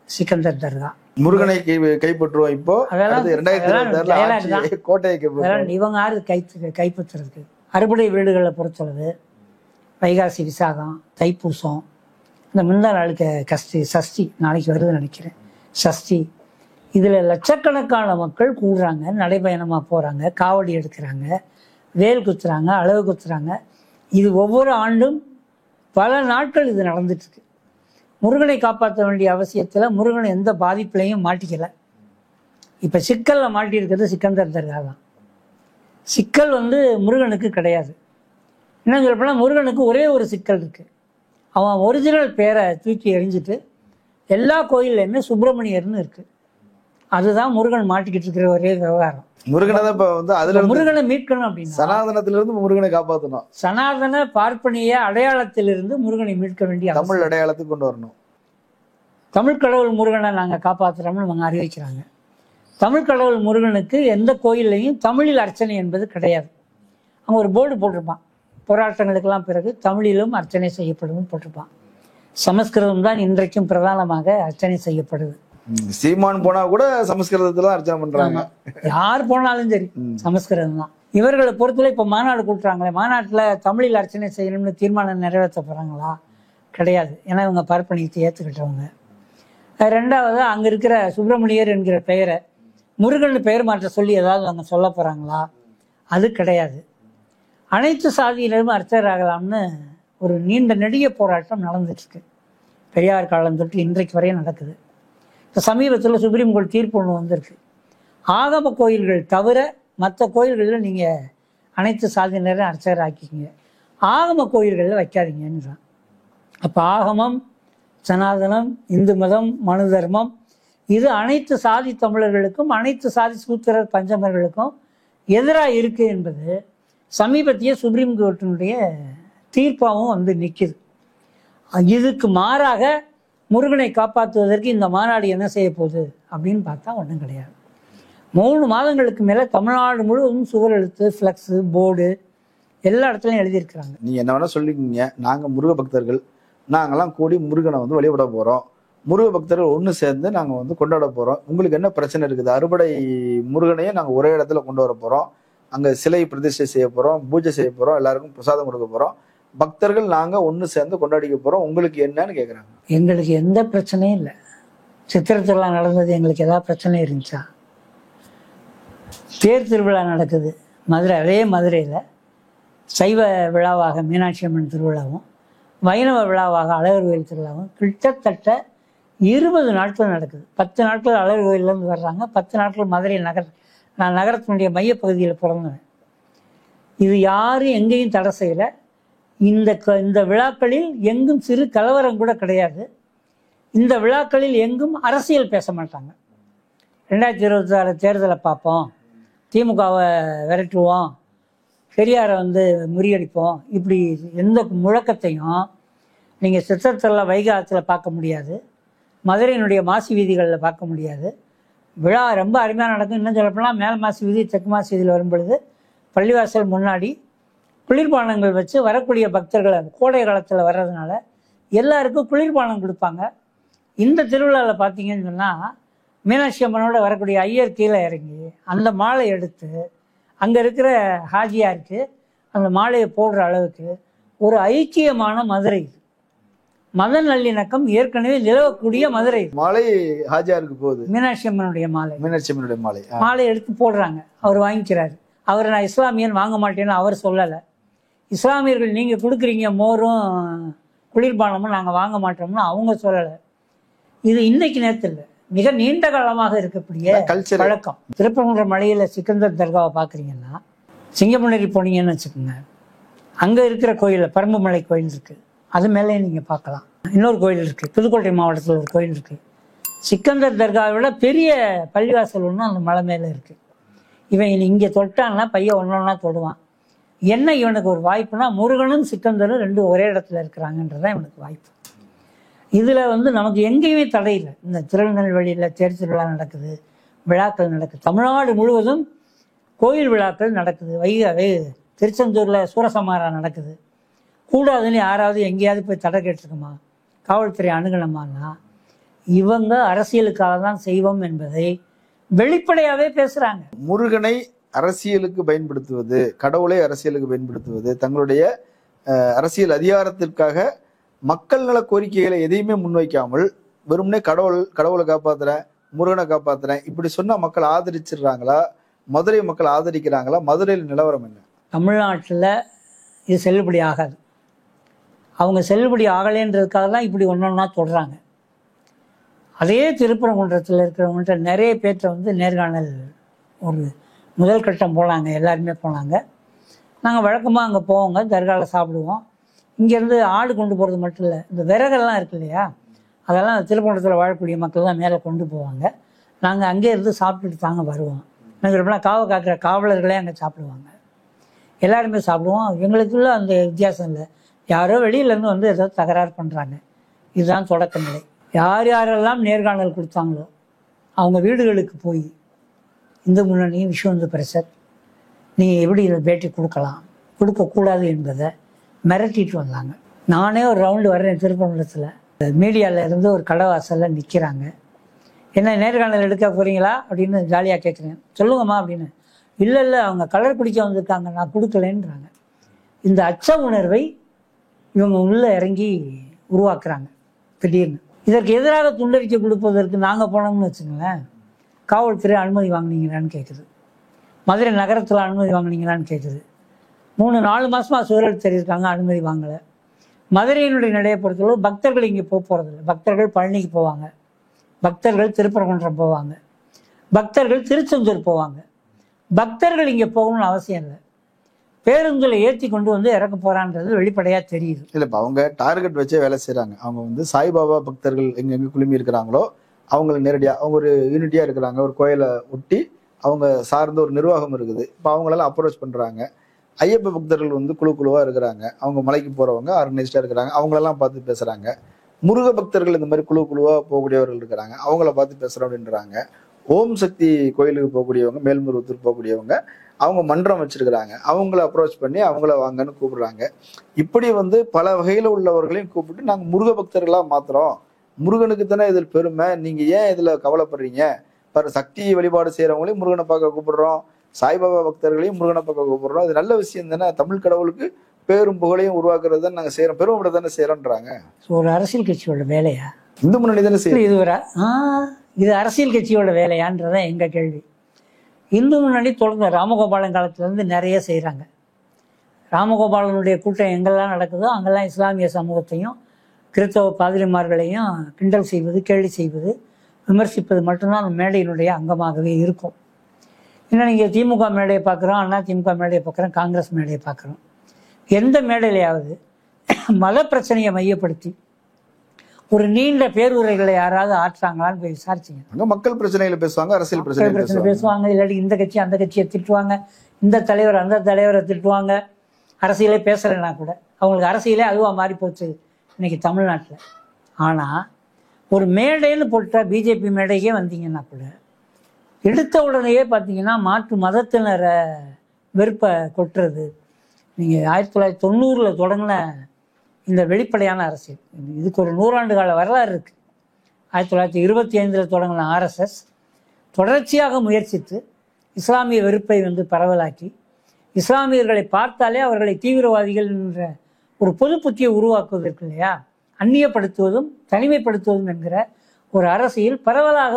சிக்கந்தர் தர்கா, முருகனை கைப்பற்றுவோம். இப்போ கோட்டையை இவங்க யாரு கைப்பற்றுறதுக்கு? அறுபடை வீடுகளை பொறுத்தளவு வைகாசி விசாகம், தைப்பூசம், இந்த முந்தா நாளுக்கு சஷ்டி நாளைக்கு வருதுன்னு நினைக்கிறேன், சஷ்டி, இதில் லட்சக்கணக்கான மக்கள் கூடுறாங்க, நடைபயணமாக போகிறாங்க, காவடி எடுக்கிறாங்க, வேல் குத்துறாங்க, அளவு குத்துறாங்க. இது ஒவ்வொரு ஆண்டும் பல நாட்கள் இது நடந்துட்டுருக்கு. முருகனை காப்பாற்ற வேண்டிய அவசியத்தில் முருகன் எந்த பாதிப்புலையும் மாட்டிக்கலை. இப்போ சிக்கலில் மாட்டியிருக்கிறது சிக்கந்தர் தர்கா தான். சிக்கல் முருகனுக்கு கிடையாது. என்ன சொல்லப்போனால் முருகனுக்கு ஒரே ஒரு சிக்கல் இருக்குது. அவன் ஒரிஜினல் பேரை தூக்கி எறிஞ்சிட்டு எல்லா கோயில்லையுமே சுப்பிரமணியர்னு இருக்குது. அதுதான் முருகன் மாட்டிக்கிட்டு இருக்கிற ஒரே விவகாரம். முருகனை மீட்கணும் அப்படின்னா சனாதனத்திலிருந்து முருகனை காப்பாற்றணும். சனாதன பார்ப்பனிய அடையாளத்திலிருந்து முருகனை மீட்க வேண்டிய தமிழ் அடையாளத்துக்கு கொண்டு வரணும். தமிழ் கடவுள் முருகனை நாங்கள் காப்பாற்றுறோம்னு அவங்க அறிவிக்கிறாங்க. தமிழ் கடவுள் முருகனுக்கு எந்த கோயில்லையும் தமிழில் அர்ச்சனை என்பது கிடையாது. அவங்க ஒரு போர்டு போட்டிருப்பான், போராட்டங்களுக்கெல்லாம் பிறகு தமிழிலும் அர்ச்சனை செய்யப்படும் போட்டிருப்பான். சமஸ்கிருதம் தான் இன்றைக்கும் பிரதானமாக அர்ச்சனை செய்யப்படுது. சீமான் போனா கூட சமஸ்கிருதத்துல அர்ச்சனை பண்றாங்க. யார் போனாலும் சரி சமஸ்கிருதம் தான். இவர்களை பொறுத்தவரை இப்ப மாநாடு கூட்டுறாங்களே, மாநாட்டுல தமிழில் அர்ச்சனை செய்யணும்னு தீர்மானம் நிறைவேற்ற போறாங்களா? கிடையாது. ஏன்னா இவங்க பார்ப்பனியத்தை ஏத்துக்கிட்டவங்க. ரெண்டாவது, அங்க இருக்கிற சுப்பிரமணியர் என்கிற பெயரை முருகன் பெயர் மாற்ற சொல்லி ஏதாவது அவங்க சொல்ல போறாங்களா? அது கிடையாது. அனைத்து சாதியினரும் அர்ச்சகர் ஆகலாம்னு ஒரு நீண்ட நெடிய போராட்டம் நடந்துட்டு இருக்கு. பெரியார் காலம் தொட்டு இன்றைக்கு வரையும் நடக்குது. சமீபத்தில் சுப்ரீம் கோர்ட் தீர்ப்பு ஒன்று வந்திருக்கு. ஆகம கோயில்கள் தவிர மற்ற கோயில்களில் நீங்கள் அனைத்து சாதியினரும் அர்ச்சகர் ஆக்கிக்கிங்க, ஆகம கோயில்களில் வைக்காதீங்கன்றான். அப்போ ஆகமம், சனாதனம், இந்து மதம், மனு தர்மம், இது அனைத்து சாதி தமிழர்களுக்கும் அனைத்து சாதி சூத்திரர் பஞ்சமர்களுக்கும் எதிராக இருக்குது என்பது சமீபத்திய சுப்ரீம் கோர்ட்டினுடைய தீர்ப்பாகவும் நிற்கிது. இதுக்கு மாறாக முருகனை காப்பாற்றுவதற்கு இந்த மாநாடு என்ன செய்ய போகுது அப்படின்னு பார்த்தா ஒன்றும் கிடையாது. 3 மாதங்களுக்கு மேலே தமிழ்நாடு முழுவதும் சுவர் எழுத்து, ஃப்ளக்ஸு, போர்டு எல்லா இடத்துலையும் எழுதியிருக்கிறாங்க. நீங்கள் என்ன வேணால் சொல்லிக்கிங்க, நாங்கள் முருக பக்தர்கள், நாங்கள்லாம் கூடி முருகனை வழிபட போகிறோம், முருக பக்தர்கள் ஒன்று சேர்ந்து நாங்கள் கொண்டாட போகிறோம், உங்களுக்கு என்ன பிரச்சனை இருக்குது? அறுபடை முருகனையே நாங்கள் ஒரே இடத்துல கொண்டு வர போகிறோம், அங்கே சிலை பிரதிஷ்டை செய்ய போகிறோம், பூஜை செய்ய போகிறோம், எல்லாருக்கும் பிரசாதம் கொடுக்க போகிறோம், பக்தர்கள் நாங்கள் ஒன்று சேர்ந்து கொண்டாடிக்க போகிறோம், உங்களுக்கு என்னன்னு கேட்குறாங்க. எங்களுக்கு எந்த பிரச்சனையும் இல்லை. சித்திரை திருவிழா நடந்தது, எங்களுக்கு ஏதாவது பிரச்சனை இருந்துச்சா? தேர் திருவிழா நடக்குது மதுரை, அதே மதுரையில் சைவ விழாவாக மீனாட்சி அம்மன் திருவிழாவும் வைணவ விழாவாக அழகர் கோயில் திருவிழாவும் கிட்டத்தட்ட 20 நாட்கள் நடக்குது. 10 நாட்கள் அழகர் கோயிலேருந்து வர்றாங்க, 10 நாட்கள் மதுரை நான் நகரத்தினுடைய மையப்பகுதியில் பிறந்தேன். இது யாரும் எங்கேயும் தடை செய்யலை. இந்த விழாக்களில் எங்கும் சிறு கலவரம் கூட கிடையாது. இந்த விழாக்களில் எங்கும் அரசியல் பேச மாட்டாங்க. 2026 தேர்தலை பார்ப்போம், திமுகவை விரட்டுவோம், பெரியாரை முறியடிப்போம், இப்படி எந்த முழக்கத்தையும் நீங்கள் சித்திரத்தில் வைகை ஆற்றுல பார்க்க முடியாது, மதுரையினுடைய மாசி வீதிகளில் பார்க்க முடியாது. விழா ரொம்ப அருமையாக நடக்கும். இன்னும் சொல்லப்போனால் மேல் மாசி வீதி தெற்கு மாசி வீதியில் வரும் பொழுது பள்ளிவாசல் முன்னாடி குளிர்பானங்கள் வச்சு வரக்கூடிய பக்தர்கள் கோடை காலத்தில் வர்றதுனால எல்லாருக்கும் குளிர்பானம் கொடுப்பாங்க. இந்த திருவிழாவில் பார்த்தீங்கன்னு சொன்னால் மீனாட்சி அம்மனோட வரக்கூடிய ஐயர் கீழே இறங்கி அந்த மாலை எடுத்து அங்கே இருக்கிற ஹாஜியாருக்கு அந்த மாலையை போடுற அளவுக்கு ஒரு ஐக்கியமான மதுரை. மத நல்லிணக்கம் ஏற்கனவே நிலவக்கூடிய மதுரை. மாலை ஹாஜியாருக்கு போகுது, மீனாட்சி அம்மனுடைய மாலை. மீனாட்சி அம்மனுடைய மாலை எடுத்து போடுறாங்க. அவர் வாங்கிக்கிறாரு. அவர் நான் இஸ்லாமியன் வாங்க மாட்டேன்னு அவர் சொல்லலை. இஸ்லாமியர்கள் நீங்கள் கொடுக்குறீங்க மோரும் குளிர்பானமும் நாங்கள் வாங்க மாட்டோம்னு அவங்க சொல்லலை. இது இன்னைக்கு நேரத்தில் இல்லை, மிக நீண்ட காலமாக இருக்கக்கூடிய பழக்கம். திருப்பரங்குன்ற மலையில் சிக்கந்தர் தர்காவை பார்க்குறீங்கன்னா சிங்கமுனரி போனீங்கன்னு வச்சுக்கோங்க, அங்கே இருக்கிற கோயிலில் பரம்புமலை கோயில் இருக்குது, அது மேலே நீங்கள் பார்க்கலாம். இன்னொரு கோயில் இருக்குது, புதுக்கோட்டை மாவட்டத்தில் ஒரு கோயில் இருக்குது. சிக்கந்தர் தர்காவை விட பெரிய பள்ளிவாசல் ஒன்று அந்த மலை மேலே இருக்குது. இவன் இங்கே தொட்டான்னா பையன் ஒன்றா தொடுவான். என்ன இவனுக்கு ஒரு வாய்ப்புனா, முருகனும் சிக்கந்தரும் ரெண்டும் ஒரே இடத்துல இருக்கிறாங்கன்றதான் இவனுக்கு வாய்ப்பு. இதில் நமக்கு எங்கேயுமே தடை இல்லை. இந்த திருநெல்வேலியில் தேர் திருவிழா நடக்குது, விழாக்கள் நடக்குது. தமிழ்நாடு முழுவதும் கோயில் விழாக்கள் நடக்குது. திருச்செந்தூரில் சூரசம்ஹாரம் நடக்குது. கூடாதுன்னு யாராவது எங்கேயாவது போய் தடை கேட்டிருக்குமா? காவல்துறை அணுகணுமான்னா இவங்க அரசியலுக்காக தான் செய்வோம் என்பதை வெளிப்படையாகவே பேசுகிறாங்க. முருகனை அரசியலுக்கு பயன்படுத்துவது, கடவுளை அரசியலுக்கு பயன்படுத்துவது, தங்களுடைய அரசியல் அதிகாரத்திற்காக மக்கள் நல கோரிக்கைகளை எதையுமே முன்வைக்காமல் வெறுமனே கடவுளை காப்பாத்துறேன், முருகனை காப்பாத்துறேன் இப்படி சொன்னா மக்கள் ஆதரிச்சிடுறாங்களா? மதுரை மக்கள் ஆதரிக்கிறாங்களா? மதுரையில் நிலவரம் என்ன? தமிழ்நாட்டில் இது செல்லுபடி ஆகாது. அவங்க செல்லுபடி ஆகலைன்றதுக்காக தான் இப்படி ஒன்றா தொடுறாங்க. அதே திருப்பரங்குன்றத்தில் இருக்கிறவங்கள்ட்ட நிறைய பேர்த்த நேர்காணல் ஒரு முதல் கட்டம் போனாங்க, எல்லாருமே போனாங்க. நாங்கள் வழக்கமாக அங்கே போவோங்க, தர்காவில் சாப்பிடுவோம். இங்கேருந்து ஆடு கொண்டு போகிறது மட்டும் இல்லை, இந்த விறகெல்லாம் இருக்கு இல்லையா, அதெல்லாம் திருப்பரங்குன்றத்தில் வாழக்கூடிய மக்கள் தான் மேலே கொண்டு போவாங்க. நாங்கள் அங்கே இருந்து சாப்பிட்டுட்டு தாங்க வருவோம். நாங்கள் எப்படின்னா காவை காக்கிற காவலர்களே அங்கே சாப்பிடுவாங்க, எல்லாருமே சாப்பிடுவோம். எங்களுக்குள்ள அந்த வித்தியாசம் இல்லை. யாரோ வெளியிலேருந்து ஏதோ தகராறு பண்ணுறாங்க, இதுதான் தொடக்க நிலை. யார் யாரெல்லாம் நேர்காணல் கொடுத்தாங்களோ அவங்க வீடுகளுக்கு போய் இந்து முன்னணி, விஸ்வ இந்து பரிஷத், நீங்கள் எப்படி இதை பேட்டி கொடுக்கக்கூடாது என்பதை மிரட்டிட்டு வந்தாங்க. நானே ஒரு ரவுண்டு வர்றேன் திருப்பரங்குன்றத்தில், மீடியாவில் இருந்து ஒரு கடவாசலில் நிற்கிறாங்க. என்ன நேர்காணல் எடுக்க போகிறீங்களா அப்படின்னு ஜாலியாக கேட்குறேன். சொல்லுங்கம்மா அப்படின்னு. இல்லை அவங்க கலர் பிடிக்க வந்திருக்காங்க, நான் கொடுக்கலன்றாங்க. இந்த அச்ச உணர்வை இவங்க உள்ளே இறங்கி உருவாக்குறாங்க திடீர்னு. இதற்கு எதிராக துண்டறிக்கை கொடுப்பதற்கு நாங்கள் போனோம்னு வச்சுங்களேன், காவல்துறை அனுமதி வாங்கினீங்களான்னு கேட்குது, மதுரை நகரத்தில் அனுமதி வாங்கினீங்களான்னு கேட்குது. 3-4 மாதமாக சூழல் தெரியிருக்காங்க, அனுமதி வாங்கலை. மதுரையினுடைய நிலையை பொறுத்தளவு பக்தர்கள் இங்கே போகிறதில்ல. பக்தர்கள் பழனிக்கு போவாங்க, பக்தர்கள் திருப்பரங்குன்றம் போவாங்க, பக்தர்கள் திருச்செந்தூர் போவாங்க. பக்தர்கள் இங்கே போகணும்னு அவசியம் இல்லை. பேருந்தில் ஏற்றி கொண்டு இறக்க போகிறான்றது வெளிப்படையாக தெரியுது. இல்லை, இப்போ அவங்க டார்கெட் வச்சே வேலை செய்கிறாங்க. அவங்க சாய்பாபா பக்தர்கள் எங்கெங்கே குழுமி இருக்கிறாங்களோ அவங்களை நேரடியாக அவங்க ஒரு யூனிட்டியாக இருக்கிறாங்க. ஒரு கோயிலை ஒட்டி அவங்க சார்ந்த ஒரு நிர்வாகம் இருக்குது. இப்போ அவங்களெல்லாம் அப்ரோச் பண்ணுறாங்க. ஐயப்ப பக்தர்கள் குழுவாக இருக்கிறாங்க. அவங்க மலைக்கு போகிறவங்க ஆர்கனைஸ்டாக இருக்கிறாங்க, அவங்களெல்லாம் பார்த்து பேசுகிறாங்க. முருக பக்தர்கள் இந்த மாதிரி குழுவாக போகக்கூடியவர்கள் இருக்கிறாங்க, அவங்கள பார்த்து பேசுகிறோம் அப்படின்றாங்க. ஓம் சக்தி கோயிலுக்கு போகக்கூடியவங்க, மேல்மருவத்தூர் போகக்கூடியவங்க, அவங்க மன்றம் வச்சிருக்கிறாங்க, அவங்கள அப்ரோச் பண்ணி அவங்கள வாங்கன்னு கூப்பிடுறாங்க. இப்படி பல வகையில் உள்ளவர்களையும் கூப்பிட்டு நாங்கள் முருக பக்தர்களாக மாத்துறோம், முருகனுக்கு தானே இதில் பெருமை, நீங்க ஏன் இதுல கவலைப்படுறீங்க, சக்தி வழிபாடு செய்யறவங்களையும் முருகனை பார்க்க கூப்பிடுறோம், சாய்பாபா பக்தர்களையும் முருகனை பார்க்க கூப்பிடுறோம். இது நல்ல விஷயம் தானே, தமிழ் கடவுளுக்கு பேரும் புகழையும் உருவாக்குறது தான் நாங்கள் செய்யறோம், பெருமைப்பட தானே செய்யறோன்றாங்க. ஒரு அரசியல் கட்சியோட வேலையா? இந்து முன்னணி தானே செய்யும். இது அரசியல் கட்சியோட வேலையான்றதான் எங்க கேள்வி. இந்து முன்னணி தொடர்ந்து ராமகோபாலன் காலத்துல இருந்து நிறைய செய்யறாங்க. ராமகோபாலனுடைய கூட்டம் எங்கெல்லாம் நடக்குதோ அங்கெல்லாம் இஸ்லாமிய சமூகத்தையும் கிறிஸ்தவ பாதிரிமார்களையும் கிண்டல் செய்வது, கேலி செய்வது, விமர்சிப்பது மட்டும்தான் அந்த மேடையினுடைய அங்கமாகவே இருக்கும். இன்னும் நீங்கள் திமுக மேடையை பார்க்குறோம், அண்ணா திமுக மேடையை பார்க்குறோம், காங்கிரஸ் மேடையை பார்க்குறோம். எந்த மேடையிலையாவது மத பிரச்சனையை மையப்படுத்தி ஒரு நீண்ட பேருரைகளை யாராவது ஆற்றாங்களான்னு போய் விசாரிச்சிங்க. அங்க மக்கள் பிரச்சனைகளை பேசுவாங்க, அரசியல் பிரச்சனை பேசுவாங்க. இல்லாட்டி இந்த கட்சி அந்த கட்சியை திட்டுவாங்க, இந்த தலைவர் அந்த தலைவரை திட்டுவாங்க. அரசியலே பேசலைன்னா கூட அவங்களுக்கு அரசியலே அதுவாக மாறி போச்சு இன்னைக்கு தமிழ்நாட்டில். ஆனால் ஒரு மேடைன்னு போட்ட பிஜேபி மேடைக்கே வந்தீங்கன்னா கூட எடுத்த உடனேயே பார்த்தீங்கன்னா மாற்று மதத்தினரை வெறுப்பை கொட்டுறது. நீங்கள் 1990 தொடங்கின இந்த வெளிப்படையான அரசியல், இதுக்கு ஒரு 100 ஆண்டு கால வரலாறு இருக்குது. 1925 தொடங்கின ஆர்எஸ்எஸ் தொடர்ச்சியாக முயற்சித்து இஸ்லாமிய வெறுப்பை பரவலாக்கி, இஸ்லாமியர்களை பார்த்தாலே அவர்களை தீவிரவாதிகள் என்ற ஒரு பொது புத்தியை உருவாக்குவதற்கு இல்லையா, அந்நியப்படுத்துவதும் தனிமைப்படுத்துவதும் என்கிற ஒரு அரசியல் பரவலாக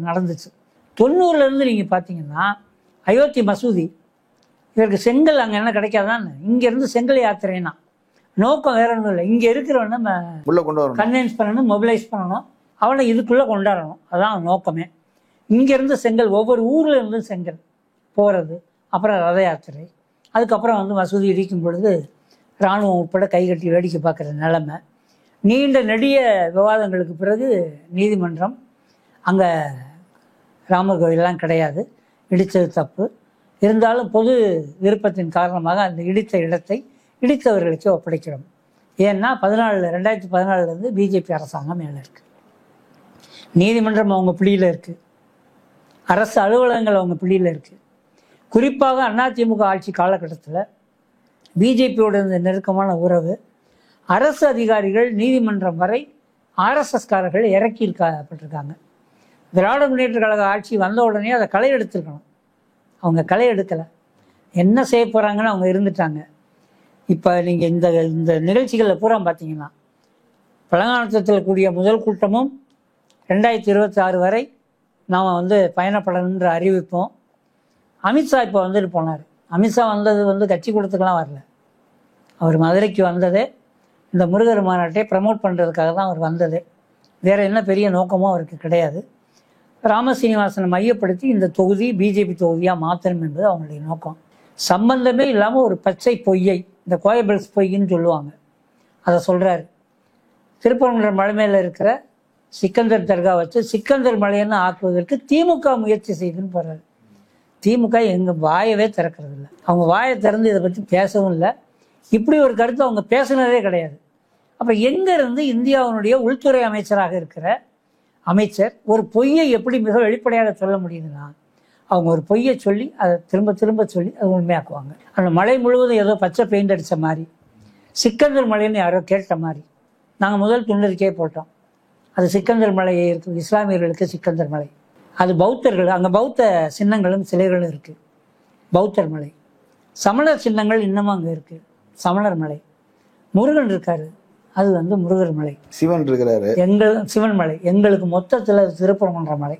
நடந்துச்சு. 90லேருந்து நீங்கள் பார்த்தீங்கன்னா அயோத்தி மசூதி, இதற்கு செங்கல் அங்கே என்ன கிடைக்காதான், இங்கேருந்து செங்கல் யாத்திரைனா நோக்கம் வேற ஒன்றும் இல்லை. இங்கே இருக்கிறவன கன்வின்ஸ் பண்ணணும், மொபிலைஸ் பண்ணணும், அவனை இதுக்குள்ளே கொண்டாடணும், அதான் நோக்கமே. இங்கேருந்து செங்கல் ஒவ்வொரு ஊரில் இருந்து செங்கல் போகிறது, அப்புறம் ரத யாத்திரை, அதுக்கப்புறம் மசூதி இடிக்கும் பொழுது இராணுவம் உட்பட கைகட்டி வேடிக்கை பார்க்குற நிலைமை. நீண்ட நெடிய விவாதங்களுக்கு பிறகு நீதிமன்றம் அங்கே ராமர் கோயிலெலாம் கிடையாது, இடித்தது தப்பு, இருந்தாலும் பொது விருப்பத்தின் காரணமாக அந்த இடித்த இடத்தை இடித்தவர்களுக்கு ஒப்படைக்கிறோம். ஏன்னா 2014 பிஜேபி அரசாங்கம் மேலே இருக்குது, நீதிமன்றம் அவங்க பிடியில் இருக்குது, அரசு அலுவலகங்கள் அவங்க பிடியில் இருக்குது. குறிப்பாக அதிமுக ஆட்சி காலகட்டத்தில் பிஜேபியோட இந்த நெருக்கமான உறவு, அரசு அதிகாரிகள் நீதிமன்றம் வரை ஆர்எஸ்எஸ்காரர்கள் இறக்கியிருக்கப்பட்டிருக்காங்க. திராவிட முன்னேற்ற கழக ஆட்சி வந்த உடனே அதை களை எடுத்துருக்கணும், அவங்க களை எடுக்கலை. என்ன செய்ய போகிறாங்கன்னு அவங்க இருந்துட்டாங்க. இப்போ நீங்கள் இந்த நிகழ்ச்சிகளில் பூரா பார்த்தீங்கன்னா பழங்காலத்தில் கூடிய முதல் கூட்டமும் 2026 வரை நாம் பயணப்படணுன்ற அறிவிப்போம். அமித்ஷா இப்போ வந்துட்டு போனார். அமித்ஷா வந்தது கட்சி கூட்டத்துக்கெல்லாம் வரல, அவர் மதுரைக்கு வந்ததே இந்த முருகர் மாநாட்டை ப்ரமோட் பண்ணுறதுக்காக தான் அவர் வந்ததே. வேறு என்ன பெரிய நோக்கமும் அவருக்கு கிடையாது. ராமசீனிவாசனை மையப்படுத்தி இந்த தொகுதி பிஜேபி தொகுதியாக மாற்றணும் என்பது அவங்களுடைய நோக்கம். சம்பந்தமே இல்லாமல் ஒரு பச்சை பொய்யை, இந்த கோயபிள்ஸ் பொய்ன்னு சொல்லுவாங்க, அதை சொல்கிறாரு. திருப்பரங்குன்றம் மலை மேலே இருக்கிற சிக்கந்தர் தர்கா வச்சு சிக்கந்தர் மலைன்னு ஆக்குவதற்கு திமுக முயற்சி செய்துன்னு போகிறாரு. திமுக எங்கள் வாயவே திறக்கிறது இல்லை, அவங்க வாயை திறந்து இதை பற்றி பேசவும் இல்லை. இப்படி ஒரு கருத்து அவங்க பேசுனதே கிடையாது. அப்போ எங்கேருந்து இந்தியாவினுடைய உள்துறை அமைச்சராக இருக்கிற அமைச்சர் ஒரு பொய்யை எப்படி மிக வெளிப்படையாக சொல்ல முடியுதுன்னா, அவங்க ஒரு பொய்யை சொல்லி அதை திரும்ப திரும்ப சொல்லி அதை உண்மையாக்குவாங்க. அந்த மலை முழுவதும் ஏதோ பச்சை பெயிண்ட் அடித்த மாதிரி, சிக்கந்தர் மலைன்னு யாரோ கேட்ட மாதிரி நாங்கள் முதல் துண்டறிக்கையே போட்டோம். அது சிக்கந்தர் மலை இருக்குது, இஸ்லாமியர்களுக்கு சிக்கந்தர் மலை. அது பௌத்தர்கள், அங்கே பௌத்த சின்னங்களும் சிலைகளும் இருக்குது, பௌத்தர் மலை. சமணர் சின்னங்கள் இன்னமும் அங்கே இருக்குது, சமணர் மலை. முருகன் இருக்காரு, அது முருகர் மலை. சிவன் இருக்கிறாரு, சிவன் மலை. எங்களுக்கு மொத்தத்தில் திருப்பரங்குன்ற மலை.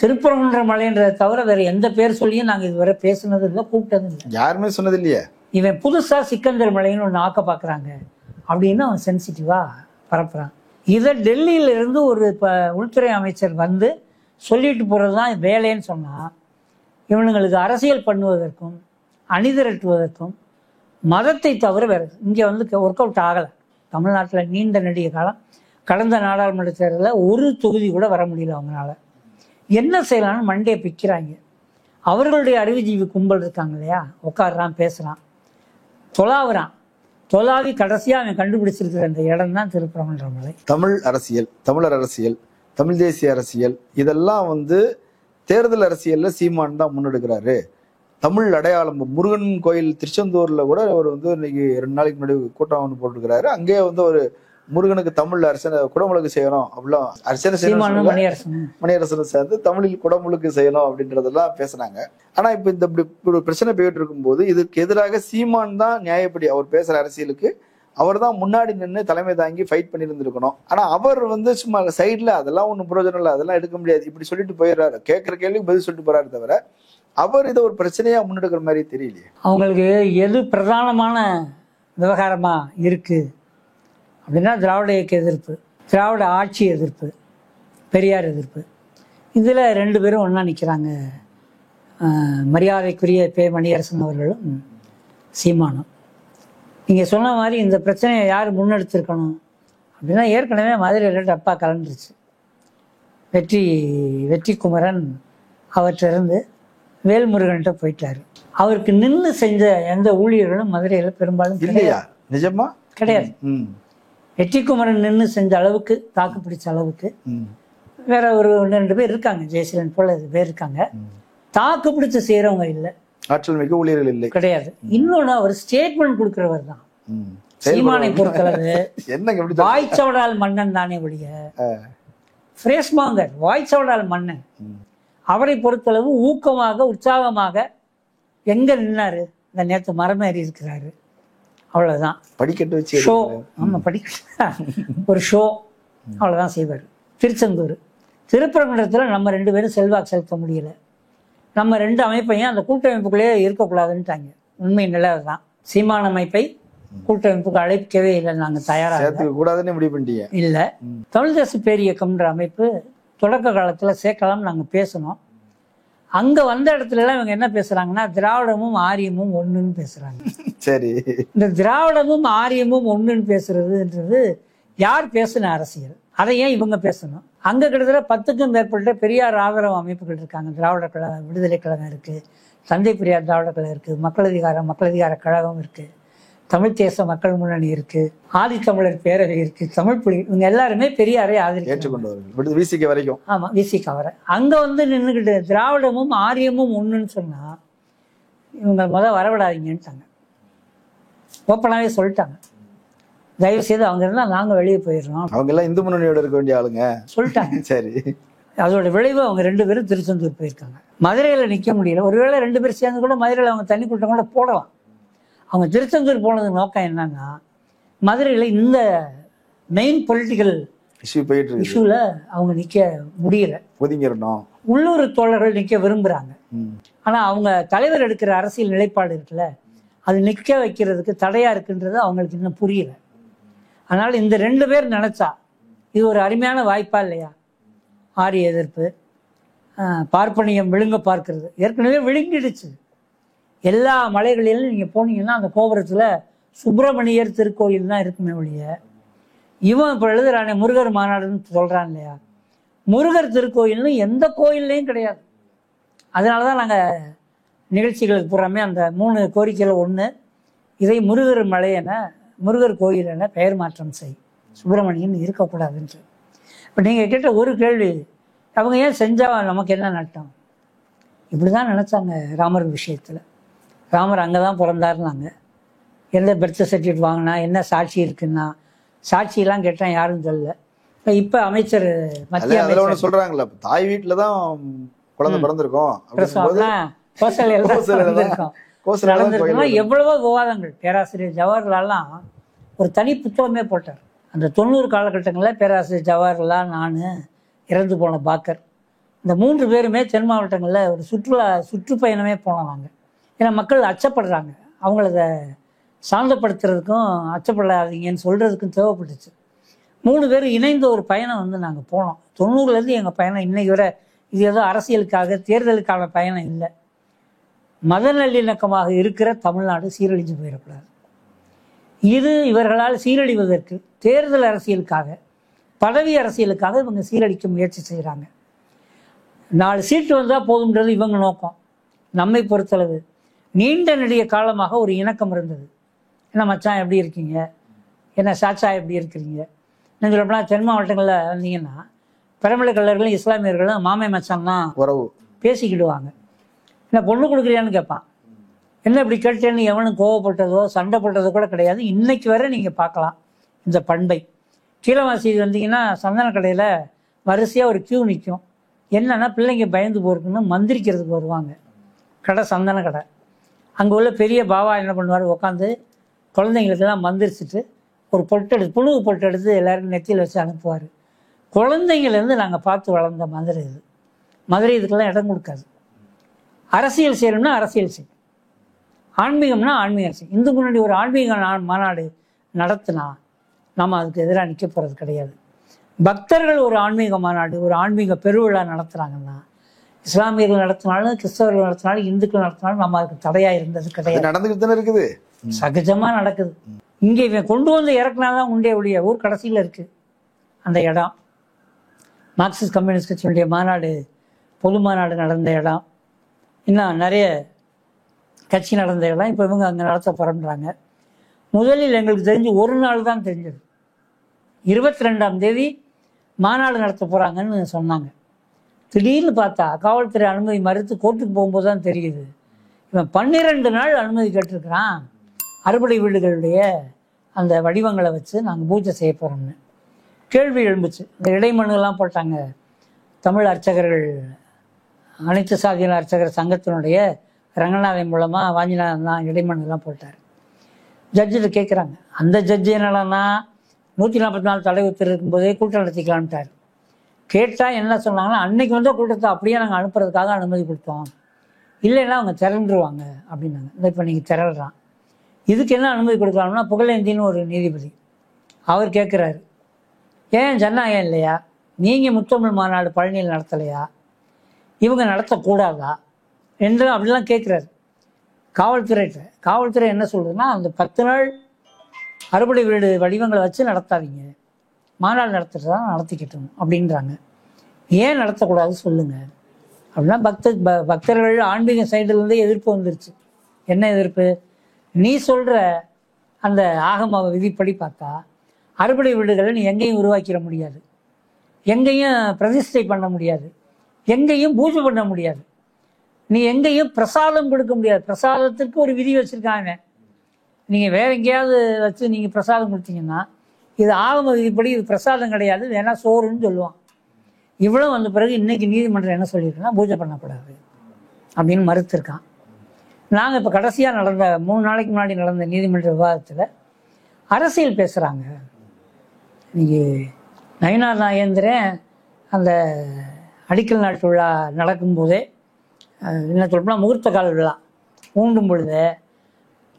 திருப்பரங்குன்ற மலைன்றதை தவிர வேற எந்த பேர் சொல்லியும் நாங்கள் இதுவரை பேசுனது இல்லை, கூப்பிட்டது இல்லை, யாருமே சொன்னது இல்லையே. இவன் புதுசாக சிக்கந்தர் மலைன்னு ஒன்று ஆக்க பார்க்குறாங்க அப்படின்னு அவன் சென்சிட்டிவாக பரப்புறான். இதை டெல்லியிலிருந்து ஒரு உள்துறை அமைச்சர் சொல்லிட்டு போகிறது தான் வேலைன்னு சொன்னால், இவனுங்களுக்கு அரசியல் பண்ணுவதற்கும் அணிதிரட்டுவதற்கும் மதத்தை தவிர வேறு இங்கே ஒர்க் அவுட் ஆகலை. தமிழ்நாட்டில் நீண்ட நெடிய காலம் கடந்த நாடாளுமன்ற தேர்தலில் ஒரு தொகுதி கூட வர முடியல அவங்களால. என்ன செய்யலான்னு மண்டையை பிக்கிறாங்க. அவர்களுடைய அறிவுஜீவி கும்பல் இருக்காங்க இல்லையா, உட்காடுறான், பேசுகிறான், தொலாவி கடைசியாக அவன் கண்டுபிடிச்சிருக்கிற அந்த இடம் தான் திருப்பரங்குன்ற மலை. தமிழ் அரசியல், தமிழர் அரசியல், தமிழ் தேசிய அரசியல், இதெல்லாம் தேர்தல் அரசியல்ல சீமான் தான் முன்னெடுக்கிறாரு. தமிழ் அடையாளம், முருகன் கோயில் திருச்செந்தூர்ல கூட அவர் இன்னைக்கு 2 நாளைக்கு முன்னாடி கூட்டம் ஒன்று போட்டுருக்கிறாரு. அங்கே ஒரு முருகனுக்கு தமிழ் அரசனை குடமுழுக்கு செய்யணும் அப்படிலாம், அரசனை மணியரசனை சேர்ந்து தமிழில் குடமுழுக்கு செய்யணும் அப்படின்றதெல்லாம் பேசுனாங்க. ஆனா இப்ப இந்த இப்படி ஒரு பிரச்சனை போயிட்டு இருக்கும்போது இதுக்கு எதிராக சீமான் தான் நியாயப்படி அவர் பேசுற அரசியலுக்கு அவர் தான் முன்னாடி நின்று தலைமை தாங்கி ஃபைட் பண்ணியிருந்திருக்கணும். ஆனா அவர் சும்மா சைட்ல அதெல்லாம் ஒன்றும் பிரயோஜனம் இல்லை, அதெல்லாம் எடுக்க முடியாது இப்படி சொல்லிட்டு போயிடுறாரு. கேட்குற கேள்விக்கு பதில் சொல்லிட்டு போறாரு தவிர அவர் இதை ஒரு பிரச்சனையா முன்னெடுக்கிற மாதிரி தெரியலையே. அவங்களுக்கு எது பிரதானமான விவகாரமா இருக்கு அப்படின்னா திராவிட இயக்க எதிர்ப்பு, திராவிட ஆட்சி எதிர்ப்பு, பெரியார் எதிர்ப்பு. இதில் 2 பேரும் ஒன்றா நிற்கிறாங்க. மரியாதைக்குரிய மணியரசன் அவர்களும் சீமானும். நீங்கள் சொன்ன மாதிரி இந்த பிரச்சனையை யார் முன்னெடுத்திருக்கணும் அப்படின்னா ஏற்கனவே மதுரையில் டப்பா கலந்துருச்சு. வெற்றி குமரன் அவற்றிருந்து வேல்முருகன்கிட்ட போயிட்டாரு. அவருக்கு நின்று செஞ்ச எந்த ஊழியர்களும் மதுரையில் பெரும்பாலும் இல்லையா? நிஜமா கிடையாது. வெற்றி குமரன் நின்று செஞ்ச அளவுக்கு, தாக்கு பிடிச்ச அளவுக்கு வேற ஒரு 2 பேர் இருக்காங்க, ஜெயசீலன் போல பேர் இருக்காங்க. தாக்கு பிடிச்சு செய்யறவங்க இல்லை, ஆற்றல் மிக்க ஊழியர்கள் இல்லை, கிடையாது. இன்னொன்னு அவர் ஸ்டேட்மெண்ட் கொடுக்கிறவர் தான். சீமானை பொறுத்தளவு வாய்ச்சவடால் மன்னன் தானே ஒழிய பிரேஸ்மாங்கர் வாய்ச்சவடால் மன்னன். அவரை பொறுத்தளவு ஊக்கமாக உற்சாகமாக எங்க நின்னாரு, இந்த நேற்று மரமேறி இருக்கிறாரு, அவ்வளவுதான். படிக்கட்டு வச்சு ஷோ, ஆமா படிக்கட்டு ஒரு ஷோ, அவ்வளவுதான் செய்வார். திருச்செந்தூர், திருப்பரங்குன்றத்தில் நம்ம 2 பேரும் செல்வாக்கு செலுத்த முடியல. நம்ம 2 அமைப்பையும் அந்த கூட்டமைப்புக்குள்ளேயே இருக்கக்கூடாதுன்ட்டாங்க. உண்மை நிலவு தான். சீமான அமைப்பை கூட்டமைப்புக்கு அழைக்கவே இல்லை, நாங்கள் தயாராக கூடாதுன்னு முடிவு பண்ணிட்டீங்க. இல்லை. தமிழ் தேச பேரியக்கம்ன்ற அமைப்பு தொடக்க காலத்தில் சேர்க்கலாம் நாங்கள் பேசணும். அங்கே வந்த இடத்துலலாம் இவங்க என்ன பேசுகிறாங்கன்னா திராவிடமும் ஆரியமும் ஒன்றுன்னு பேசுகிறாங்க. சரி, இந்த திராவிடமும் ஆரியமும் ஒன்றுன்னு பேசுறதுன்றது யார் பேசுன அரசியல்? அதை ஏன் இவங்க பேசணும்? அங்கே கிட்டத்தட்ட 10க்கும் மேற்பட்ட பெரியார் ஆதரவு அமைப்புகள் இருக்காங்க. திராவிட கழகம், விடுதலை கழகம் இருக்குது, தந்தை பெரியார் திராவிட கழகம் இருக்குது, மக்களதிகார கழகம் இருக்குது, தமிழ் தேச மக்கள் முன்னணி இருக்கு, ஆதித்தமிழர் பேரவை இருக்கு, தமிழ் புலி, இவங்க எல்லாருமே பெரியாரை ஆதரிச்சு விசிக வரைக்கும். ஆமா, விசிக வர அங்க வந்து நின்றுக்கிட்டு திராவிடமும் ஆரியமும் ஒண்ணுன்னு சொன்னா இவங்க வரவிடாதீங்கன்ட்டாங்க. ஓப்பனாவே சொல்லிட்டாங்க, தயவு செய்து அவங்க இருந்தா நாங்க வெளியே போயிடுறோம், அவங்க எல்லாம் இந்து முன்னணியோட இருக்க வேண்டிய ஆளுங்க சொல்லிட்டாங்க. சரி, அதோட விளைவு அவங்க 2 பேரும் திருச்செந்தூர் போயிருக்காங்க. மதுரையில நிக்க முடியல. ஒருவேளை 2 பேரும் சேர்ந்து கூட மதுரையில அவங்க தண்ணி கூட்டம் கூட போடலாம். அவங்க திருச்செந்தூர் போனது நோக்கம் என்னன்னா மதுரையில் இந்த மெயின் பொலிட்டிக்கல் இஷ்யூல அவங்க நிக்க முடியல, ஒதுங்கிடணும். உள்ளூர் தோழர்கள் நிக்க விரும்புறாங்க. ஆனா அவங்க தலைவர் எடுக்கிற அரசியல் நிலைப்பாடு இருக்குல்ல, அது நிக்க வைக்கிறதுக்கு தடையா இருக்குன்றது அவங்களுக்கு இன்னும் புரியல. அதனால இந்த 2 பேர் நினைச்சா இது ஒரு அருமையான வாய்ப்பா இல்லையா? ஆரிய எதிர்ப்பு, பார்ப்பனியம் விழுங்க பார்க்கிறது ஏற்கனவே விழுங்கிடுச்சு. எல்லா மலைகளிலும் நீங்கள் போனீங்கன்னா அந்த கோபுரத்தில் சுப்பிரமணியர் திருக்கோயில் தான் இருக்குமே ஒழிய, இவன் இப்போ எழுதுறானே முருகர் மாநாடுன்னு சொல்கிறான் இல்லையா, முருகர் திருக்கோயில்னு எந்த கோயில்லையும் கிடையாது. அதனால தான் நாங்கள் நிகழ்ச்சிகளுக்கு பூராமே அந்த 3 கோரிக்கையில் 1, இதை முருகர் மலை என, முருகர் கோயில் என பெயர் மாற்றம் செய், சுப்பிரமணியன் இருக்கக்கூடாதுன்று. இப்போ நீங்கள் கேட்ட ஒரு கேள்வி, அவங்க ஏன் செஞ்சா நமக்கு என்ன நட்டம்? இப்படி தான் நினச்சாங்க ராமர் விஷயத்தில். ராமர் அங்கே தான் பிறந்தாருனாங்க. எந்த பர்த் சர்டிஃபிகேட் வாங்கினா, என்ன சாட்சி இருக்குன்னா, சாட்சியெல்லாம் கேட்டால் யாரும் சொல்லல. இப்போ அமைச்சர் மத்திய அமைச்சர் சொல்கிறாங்களே, தாய் வீட்டில் தான் குழந்தை பிறந்திருக்கோம், எவ்வளவோ விவாதங்கள். பேராசிரியர் ஜவஹர்லால்லாம் ஒரு தனி புத்தகமே போட்டார். அந்த 90 காலகட்டங்களில் பேராசிரியர் ஜவஹர்லால், நான், இறந்து போன பாக்கர், இந்த 3 பேருமே தென் மாவட்டங்களில் ஒரு சுற்றுப்பயணமே போனாங்க. ஏன்னா மக்கள் அச்சப்படுறாங்க, அவங்கள அதை சாந்தப்படுத்துறதுக்கும் அச்சப்படாதீங்கன்னு சொல்கிறதுக்கும் தேவைப்பட்டுச்சு. 3 பேர் இணைந்த ஒரு பயணம் வந்து நாங்கள் போனோம். 90லேருந்து எங்கள் பயணம் இன்னைக்கு வரை இது ஏதோ அரசியலுக்காக தேர்தலுக்கான பயணம் இல்லை. மத நல்லிணக்கமாக இருக்கிற தமிழ்நாடு சீரழிஞ்சு போயிடக்கூடாது. இது இவர்களால் சீரழிவதற்கு தேர்தல் அரசியலுக்காக, பதவி அரசியலுக்காக இவங்க சீரழிக்க முயற்சி செய்கிறாங்க. 4 சீட்டு வந்தால் போதும்ன்றது இவங்க நோக்கம். நம்மை பொறுத்தளவு நீண்ட நெடிய காலமாக ஒரு இணக்கம் இருந்தது. என்ன மச்சான் எப்படி இருக்கீங்க, என்ன சாச்சா எப்படி இருக்கிறீங்க, என்ன சொல்லப்போனால் தென் மாவட்டங்களில் வந்தீங்கன்னா பெரம்பலை கல்லர்களும் இஸ்லாமியர்களும் மாமை மச்சான் தான் உறவு பேசிக்கிடுவாங்க. என்ன பொண்ணு கொடுக்குறியான்னு கேட்பான். என்ன இப்படி கேட்டேன்னு எவனும் கோவப்பட்டதோ சண்டை போட்டதோ கூட கிடையாது. இன்னைக்கு வரை நீங்கள் பார்க்கலாம் இந்த பண்பை. கீழவாசி வந்தீங்கன்னா சந்தன கடையில் வரிசையாக ஒரு கியூ நிற்கும். என்னன்னா பிள்ளைங்க பயந்து போஇருக்குன்னு மந்திரிக்கிறதுக்கு வருவாங்க. கடை சந்தன கடை. அங்கே உள்ள பெரிய பாபா என்ன பண்ணுவார், உட்காந்து குழந்தைங்களுக்கெல்லாம் மந்திரிச்சிட்டு ஒரு பொட்டு எடுத்து, புழுவு பொட்டு எடுத்து எல்லாருக்கும் நெத்தியில் வச்சு அனுப்புவார். குழந்தைங்கள்லேருந்து நாங்கள் பார்த்து வளர்ந்த மதுரை இது. மதுரை இதுக்கெல்லாம் இடம் கொடுக்காது. அரசியல் செய்யணும்னா அரசியல் செய்யும், ஆன்மீகம்னா ஆன்மீகம் செய்யும். இந்து முன்னாடி ஒரு ஆன்மீக மாநாடு நடத்தினா நம்ம அதுக்கு எதிராக நிற்க போகிறது கிடையாது. பக்தர்கள் ஒரு ஆன்மீக மாநாடு, ஒரு ஆன்மீக பெருவிழா நடத்துகிறாங்கன்னா, இஸ்லாமியர்கள் நடத்தினாலும் கிறிஸ்தவர்கள் நடத்தினாலும் இந்துக்கள் நடத்தினாலும் நம்ம அதுக்கு தடையாக இருந்தது கிடையாது. நடந்துகிட்டு தானே இருக்குது, சகஜமாக நடக்குது. இங்கே இவன் கொண்டு வந்து இறக்குனாதான் உண்டே ஒழிய ஊர் கடைசியில் இருக்குது அந்த இடம். மார்க்சிஸ்ட் கம்யூனிஸ்ட் கட்சியினுடைய மாநாடு, பொது மாநாடு நடந்த இடம், இன்னும் நிறைய கட்சி நடந்த இடம். இப்போ இவங்க அங்கே நடத்த போகிறோன்றாங்க. முதலில் எங்களுக்கு தெரிஞ்சு ஒரு நாள் தான் தெரிஞ்சது. 22ஆம் தேதி மாநாடு நடத்த போகிறாங்கன்னு சொன்னாங்க. திடீர்னு பார்த்தா காவல்துறை அனுமதி மறுத்து கோர்ட்டுக்கு போகும்போது தான் தெரியுது இவன் 12 நாள் அனுமதி கேட்டிருக்கிறான். அறுபடை வீடுகளுடைய அந்த வடிவங்களை வச்சு நாங்கள் பூஜை செய்ய போகிறோம்னு கேள்வி எழுந்துச்சு. இந்த இடைமனுலாம் போட்டாங்க. தமிழ் அர்ச்சகர்கள், அனைத்து சாதியின அர்ச்சகர் சங்கத்தினுடைய ரங்கநாதன் மூலமாக வாஞ்சிநாதன் தான் இடைமனுலாம் போட்டார். ஜட்ஜிட்ட கேட்குறாங்க. அந்த ஜட்ஜி என்னன்னா 144 தடை உத்தரவு இருக்கும்போதே கூட்டம் நடத்திக்கலான்ட்டார். கேட்டால் என்ன சொன்னாங்கன்னா, அன்னைக்கு வந்து கூட்டத்தை அப்படியே நாங்கள் அனுப்புறதுக்காக அனுமதி கொடுத்தோம், இல்லைன்னா அவங்க திரண்டுருவாங்க அப்படின்னாங்க. இந்த இப்போ நீங்கள் திரள்றான், இதுக்கு என்ன அனுமதி கொடுக்கலாம்னா புகழேந்தின்னு ஒரு நீதிபதி அவர் கேட்குறாரு, ஏன் ஜனநாயகம் இல்லையா, நீங்கள் முத்தமிழ் மாநாடு பழனியில் நடத்தலையா, இவங்க நடத்தக்கூடாதா என்று அப்படிலாம் கேட்குறாரு காவல்துறையிட்ட. காவல்துறை என்ன சொல்லுதுன்னா, அந்த 10 நாள் அறுபடை வீடு வடிவங்களை வச்சு நடத்தாதீங்க, மாநாடு நடத்துறதா நடத்திக்கிட்டோம் அப்படின்றாங்க. ஏன் நடத்தக்கூடாது சொல்லுங்கள் அப்படின்னா பக்தர்கள் ஆன்மீக சைடுலேருந்தே எதிர்ப்பு வந்துருச்சு. என்ன எதிர்ப்பு? நீ சொல்கிற அந்த ஆகம விதிப்படி பார்த்தா அறுபடை வீடுகளை நீ எங்கேயும் உருவாக்கிட முடியாது, எங்கேயும் பிரதிஷ்டை பண்ண முடியாது, எங்கேயும் பூஜை பண்ண முடியாது, நீ எங்கேயும் பிரசாதம் கொடுக்க முடியாது. பிரசாதத்திற்கு ஒரு விதி வச்சுருக்காங்க. நீங்கள் வேற எங்கேயாவது வச்சு நீங்கள் பிரசாதம் கொடுத்தீங்கன்னா இது ஆகம விதிப்படி இது பிரசாதம் கிடையாது, வேணா சோறுன்னு சொல்லுவான். இவ்வளோ வந்த பிறகு இன்னைக்கு நீதிமன்றம் என்ன சொல்லியிருக்குன்னா பூஜை பண்ணக்கூடாது அப்படின்னு மறுத்திருக்கான். நாங்கள் இப்போ கடைசியாக நடந்த 3 நாளைக்கு முன்னாடி நடந்த நீதிமன்ற விவாதத்தில் அரசியல் பேசுகிறாங்க. இன்னைக்கு நயினார் நாகேந்திரன் அந்த அடிக்கல் நாட்டு விழா நடக்கும்போதே, என்ன சொல்லப்போனால் முகூர்த்த கால விழா ஊண்டும் பொழுது,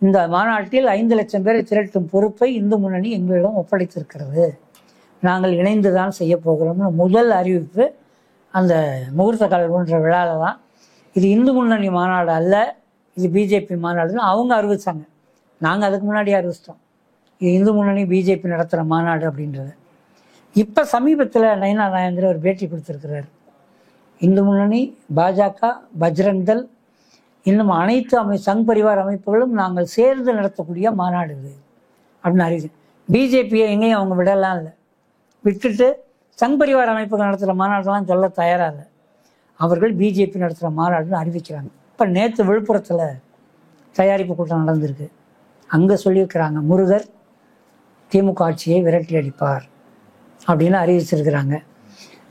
இந்த மாநாட்டில் 5 லட்சம் பேரை திரட்டும் பொறுப்பை இந்து முன்னணி எங்களிடம் ஒப்படைத்திருக்கிறது, நாங்கள் இணைந்து தான் செய்ய போகிறோம்னு முதல் அறிவிப்பு அந்த முகூர்த்த காலன்ற விழாவில் தான். இது இந்து முன்னணி மாநாடு அல்ல, இது பிஜேபி மாநாடுன்னு அவங்க அறிவித்தாங்க. நாங்கள் அதுக்கு முன்னாடி அறிவிச்சிட்டோம் இது இந்து முன்னணி பிஜேபி நடத்துகிற மாநாடு அப்படின்றது. இப்போ சமீபத்தில் நயினார் நாகேந்திரன் ஒரு பேட்டி கொடுத்துருக்கிறார். இந்து முன்னணி, பாஜக, பஜ்ரங் தள், இன்னும் அனைத்து சங் பரிவார் அமைப்புகளும் நாங்கள் சேர்ந்து நடத்தக்கூடிய மாநாடு இது அப்படின்னு அறிவிச்சு. பிஜேபியை எங்கேயும் அவங்க விடலாம் இல்லை, விட்டுட்டு சங் பரிவார் அமைப்புகள் நடத்துகிற மாநாடுலாம் சொல்ல தயாராக இல்லை. அவர்கள் பிஜேபி நடத்துகிற மாநாடுன்னு அறிவிக்கிறாங்க. இப்போ நேற்று விழுப்புரத்தில் தயாரிப்பு கூட்டம் நடந்திருக்கு. அங்கே சொல்லியிருக்கிறாங்க, முருகர் திமுக ஆட்சியை விரட்டி அடிப்பார் அப்படின்னு அறிவிச்சிருக்கிறாங்க.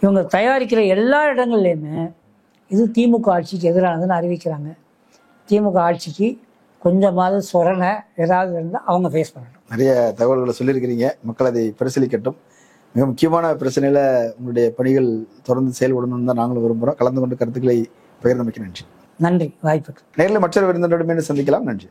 இவங்க தயாரிக்கிற எல்லா இடங்கள்லையுமே இது திமுக ஆட்சிக்கு எதிரானதுன்னு அறிவிக்கிறாங்க. திமுக ஆட்சிக்கு கொஞ்சமாவது சொரணை ஏதாவது இருந்தால் அவங்க ஃபேஸ் பண்ணணும். நிறைய தகவல்களை சொல்லியிருக்கிறீங்க, மக்கள் அதை பரிசீலிக்கட்டும். மிக முக்கியமான பிரச்சனையில் உங்களுடைய பணிகள் தொடர்ந்து செயல்படணும்னு தான் நாங்களும் விரும்புகிறோம். கலந்து கொண்டு கருத்துக்களை பகிர்ந்தமைக்கு நன்றி. நன்றி வாய்ப்புக்கு. நேரில் மற்றொரு விருந்தினருடன் சந்திக்கலாம். நன்றி.